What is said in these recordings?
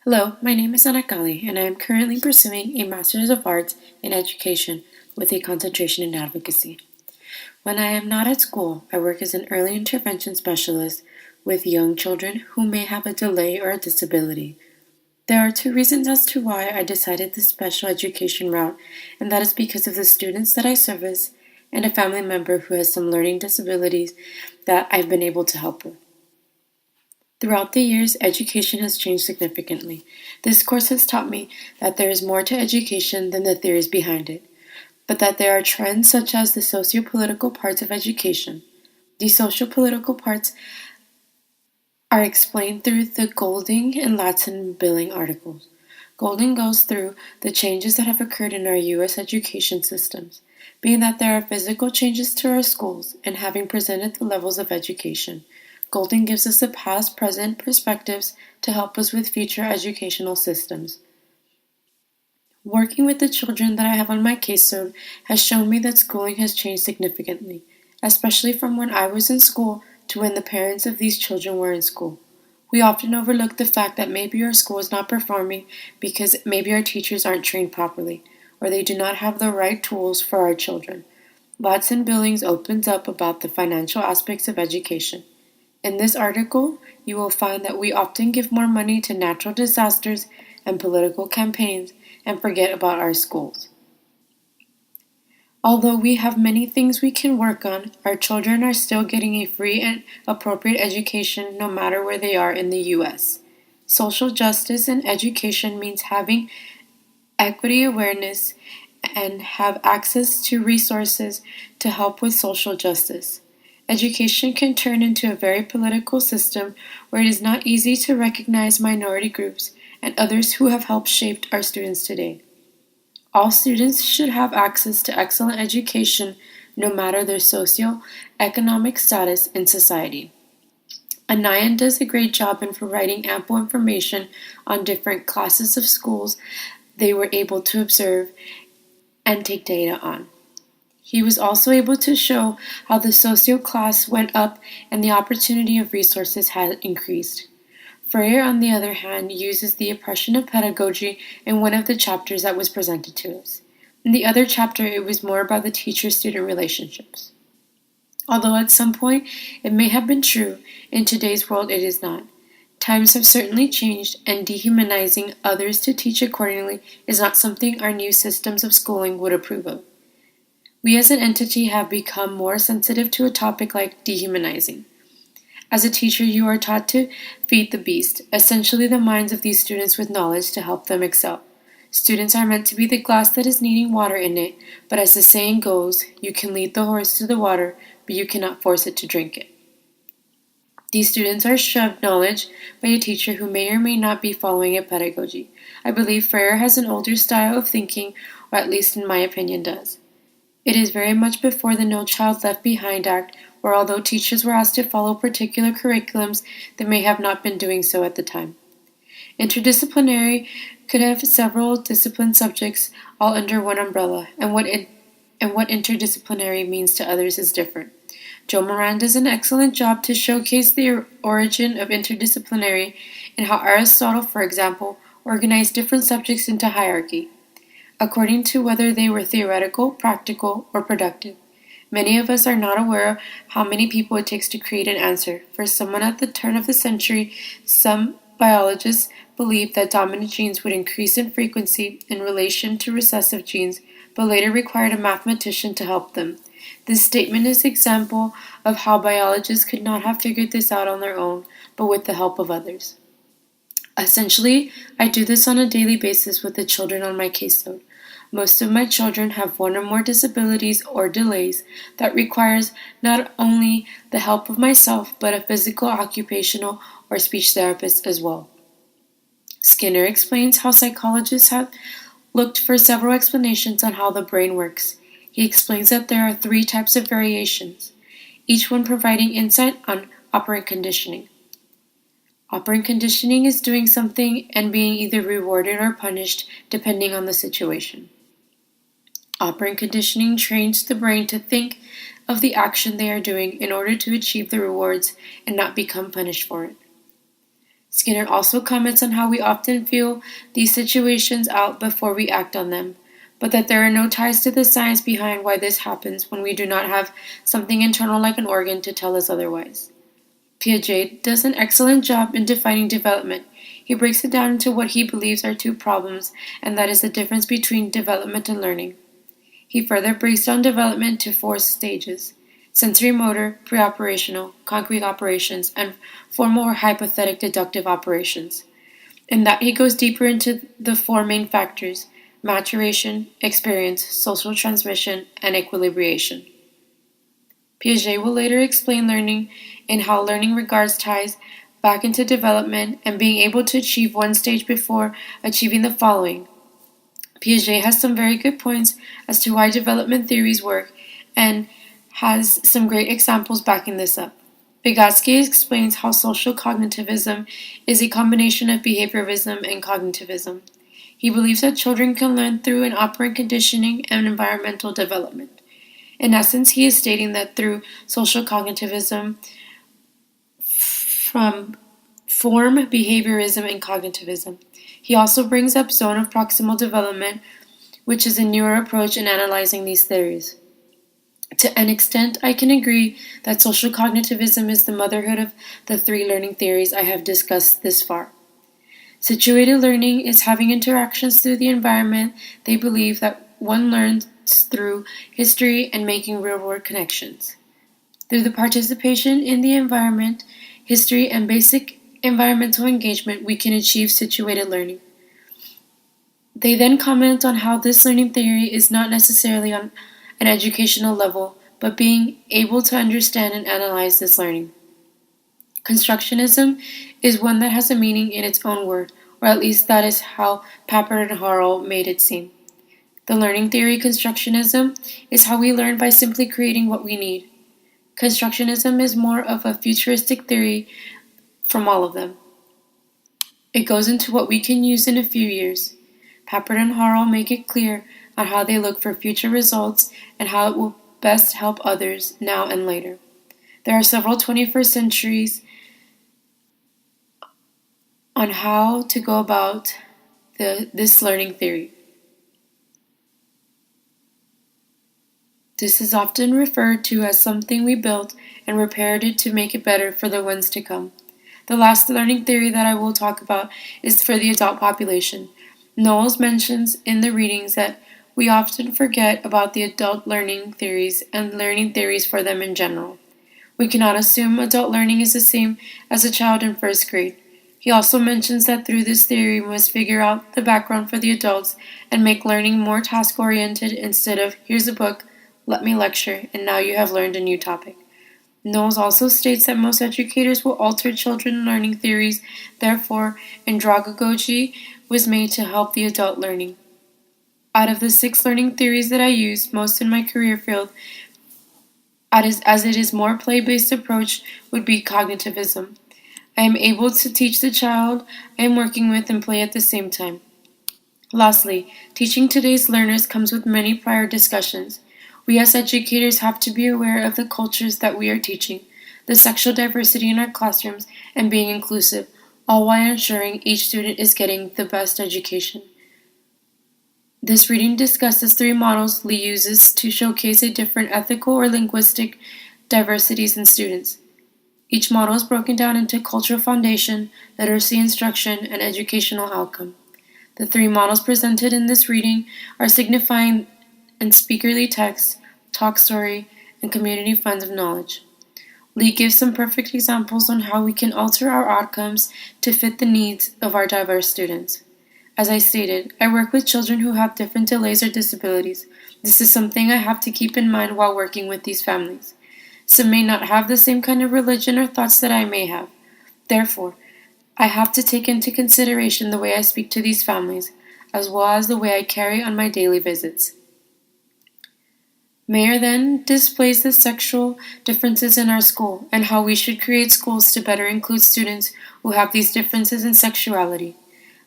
Hello, my name is Anakali, and I am currently pursuing a Master's of Arts in Education with a concentration in advocacy. When I am not at school, I work as an early intervention specialist with young children who may have a delay or a disability. There are two reasons as to why I decided the special education route, and that is because of the students that I service and a family member who has some learning disabilities that I've been able to help with. Throughout the years, education has changed significantly. This course has taught me that there is more to education than the theories behind it, but that there are trends such as the socio-political parts of education. These socio-political parts are explained through the Golding and Latson Billing articles. Golding goes through the changes that have occurred in our U.S. education systems, being that there are physical changes to our schools and having presented the levels of education. Golding gives us the past, present perspectives to help us with future educational systems. Working with the children that I have on my caseload has shown me that schooling has changed significantly, especially from when I was in school to when the parents of these children were in school. We often overlook the fact that maybe our school is not performing because maybe our teachers aren't trained properly, or they do not have the right tools for our children. Latson Billings opens up about the financial aspects of education. In this article, you will find that we often give more money to natural disasters and political campaigns and forget about our schools. Although we have many things we can work on, our children are still getting a free and appropriate education no matter where they are in the U.S. Social justice in education means having equity awareness and have access to resources to help with social justice. Education can turn into a very political system where it is not easy to recognize minority groups and others who have helped shape our students today. All students should have access to excellent education no matter their socio-economic status in society. Anayan does a great job in providing ample information on different classes of schools they were able to observe and take data on. He was also able to show how the socio class went up and the opportunity of resources had increased. Freire, on the other hand, uses the oppression of pedagogy in one of the chapters that was presented to us. In the other chapter, it was more about the teacher-student relationships. Although at some point it may have been true, in today's world it is not. Times have certainly changed, and dehumanizing others to teach accordingly is not something our new systems of schooling would approve of. We as an entity have become more sensitive to a topic like dehumanizing. As a teacher, you are taught to feed the beast, essentially the minds of these students with knowledge to help them excel. Students are meant to be the glass that is needing water in it, but as the saying goes, you can lead the horse to the water, but you cannot force it to drink it. These students are shoved knowledge by a teacher who may or may not be following a pedagogy. I believe Freire has an older style of thinking, or at least in my opinion does. It is very much before the No Child Left Behind Act, where although teachers were asked to follow particular curriculums, they may have not been doing so at the time. Interdisciplinary could have several discipline subjects all under one umbrella, and what interdisciplinary means to others is different. Joe Moran does an excellent job to showcase the origin of interdisciplinary and how Aristotle, for example, organized different subjects into hierarchy, according to whether they were theoretical, practical, or productive. Many of us are not aware of how many people it takes to create an answer. For someone at the turn of the century, some biologists believed that dominant genes would increase in frequency in relation to recessive genes, but later required a mathematician to help them. This statement is an example of how biologists could not have figured this out on their own, but with the help of others. Essentially, I do this on a daily basis with the children on my caseload. Most of my children have one or more disabilities or delays that requires not only the help of myself, but a physical, occupational, or speech therapist as well. Skinner explains how psychologists have looked for several explanations on how the brain works. He explains that there are 3 types of variations, each one providing insight on operant conditioning. Operant conditioning is doing something and being either rewarded or punished depending on the situation. Operant conditioning trains the brain to think of the action they are doing in order to achieve the rewards and not become punished for it. Skinner also comments on how we often feel these situations out before we act on them, but that there are no ties to the science behind why this happens when we do not have something internal like an organ to tell us otherwise. Piaget does an excellent job in defining development. He breaks it down into what he believes are two problems, and that is the difference between development and learning. He further breaks down development to four stages: sensory motor, pre-operational, concrete operations, and formal or hypothetic deductive operations. In that he goes deeper into the four main factors: maturation, experience, social transmission, and equilibration. Piaget will later explain learning and how learning regards ties back into development and being able to achieve one stage before achieving the following. Piaget has some very good points as to why development theories work and has some great examples backing this up. Vygotsky explains how social cognitivism is a combination of behaviorism and cognitivism. He believes that children can learn through an operant conditioning and environmental development. In essence, he is stating that through social cognitivism, from form, behaviorism, and cognitivism. He also brings up zone of proximal development, which is a newer approach in analyzing these theories. To an extent, I can agree that social cognitivism is the motherhood of the three learning theories I have discussed this far. Situated learning is having interactions through the environment. They believe that one learns through history and making real-world connections. Through the participation in the environment, history, and basic environmental engagement, we can achieve situated learning. They then comment on how this learning theory is not necessarily on an educational level, but being able to understand and analyze this learning. Constructionism is one that has a meaning in its own word, or at least that is how Papert and Harrell made it seem. The learning theory constructionism is how we learn by simply creating what we need. Constructionism is more of a futuristic theory from all of them. It goes into what we can use in a few years. Papert and Harrell make it clear on how they look for future results and how it will best help others now and later. There are several 21st centuries on how to go about this learning theory. This is often referred to as something we built and repaired it to make it better for the ones to come. The last learning theory that I will talk about is for the adult population. Knowles mentions in the readings that we often forget about the adult learning theories and learning theories for them in general. We cannot assume adult learning is the same as a child in first grade. He also mentions that through this theory we must figure out the background for the adults and make learning more task-oriented instead of, here's a book, let me lecture, and now you have learned a new topic. Knowles also states that most educators will alter children learning theories, therefore, andragogy was made to help the adult learning. Out of the 6 learning theories that I use most in my career field, as it is more play-based approach, would be cognitivism. I am able to teach the child I am working with and play at the same time. Lastly, teaching today's learners comes with many prior discussions. We as educators have to be aware of the cultures that we are teaching, the sexual diversity in our classrooms, and being inclusive, all while ensuring each student is getting the best education. This reading discusses 3 models Lee uses to showcase a different ethical or linguistic diversities in students. Each model is broken down into cultural foundation, literacy instruction, and educational outcome. The 3 models presented in this reading are signifying and speakerly text, talk story, and community funds of knowledge. Lee gives some perfect examples on how we can alter our outcomes to fit the needs of our diverse students. As I stated, I work with children who have different delays or disabilities. This is something I have to keep in mind while working with these families. Some may not have the same kind of religion or thoughts that I may have. Therefore, I have to take into consideration the way I speak to these families, as well as the way I carry on my daily visits. Mayer then displays the sexual differences in our school and how we should create schools to better include students who have these differences in sexuality.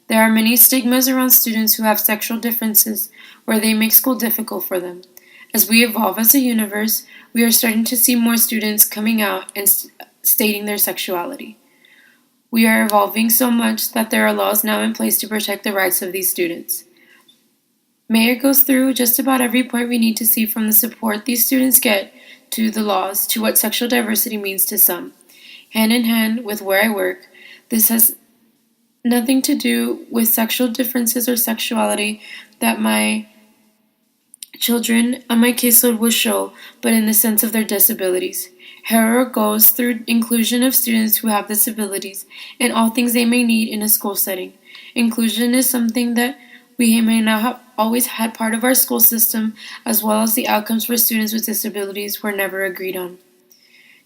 There are many stigmas around students who have sexual differences where they make school difficult for them. As we evolve as a universe, we are starting to see more students coming out and stating their sexuality. We are evolving so much that there are laws now in place to protect the rights of these students. Mayor goes through just about every point we need to see, from the support these students get to the laws to what sexual diversity means to some. Hand in hand with where I work, this has nothing to do with sexual differences or sexuality that my children on my caseload will show, but in the sense of their disabilities. Harrow goes through inclusion of students who have disabilities and all things they may need in a school setting. Inclusion is something that we may not have always had part of our school system, as well as the outcomes for students with disabilities were never agreed on.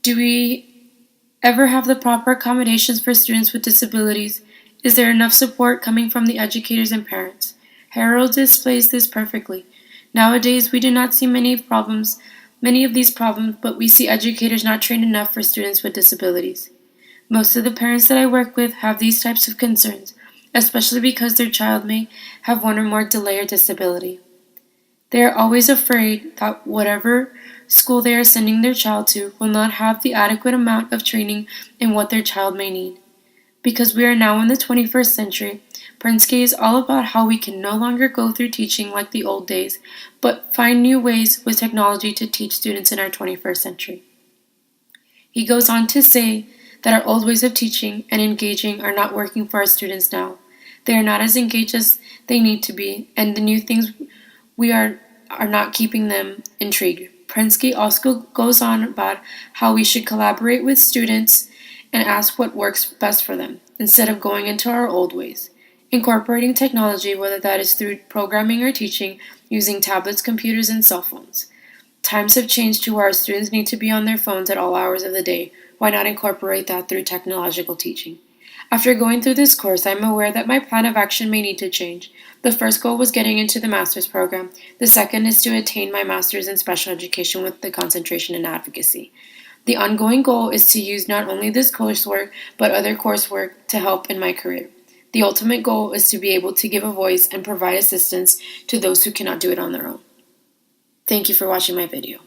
Do we ever have the proper accommodations for students with disabilities? Is there enough support coming from the educators and parents? Harold displays this perfectly. Nowadays, we do not see many of these problems, but we see educators not trained enough for students with disabilities. Most of the parents that I work with have these types of concerns, especially because their child may have one or more delay or disability. They are always afraid that whatever school they are sending their child to will not have the adequate amount of training in what their child may need. Because we are now in the 21st century, Prensky is all about how we can no longer go through teaching like the old days, but find new ways with technology to teach students in our 21st century. He goes on to say that our old ways of teaching and engaging are not working for our students now. They are not as engaged as they need to be, and the new things we are not keeping them intrigued. Prensky also goes on about how we should collaborate with students and ask what works best for them, instead of going into our old ways. Incorporating technology, whether that is through programming or teaching, using tablets, computers, and cell phones. Times have changed to where our students need to be on their phones at all hours of the day. Why not incorporate that through technological teaching? After going through this course, I am aware that my plan of action may need to change. The first goal was getting into the master's program. The second is to attain my master's in special education with the concentration in advocacy. The ongoing goal is to use not only this coursework, but other coursework to help in my career. The ultimate goal is to be able to give a voice and provide assistance to those who cannot do it on their own. Thank you for watching my video.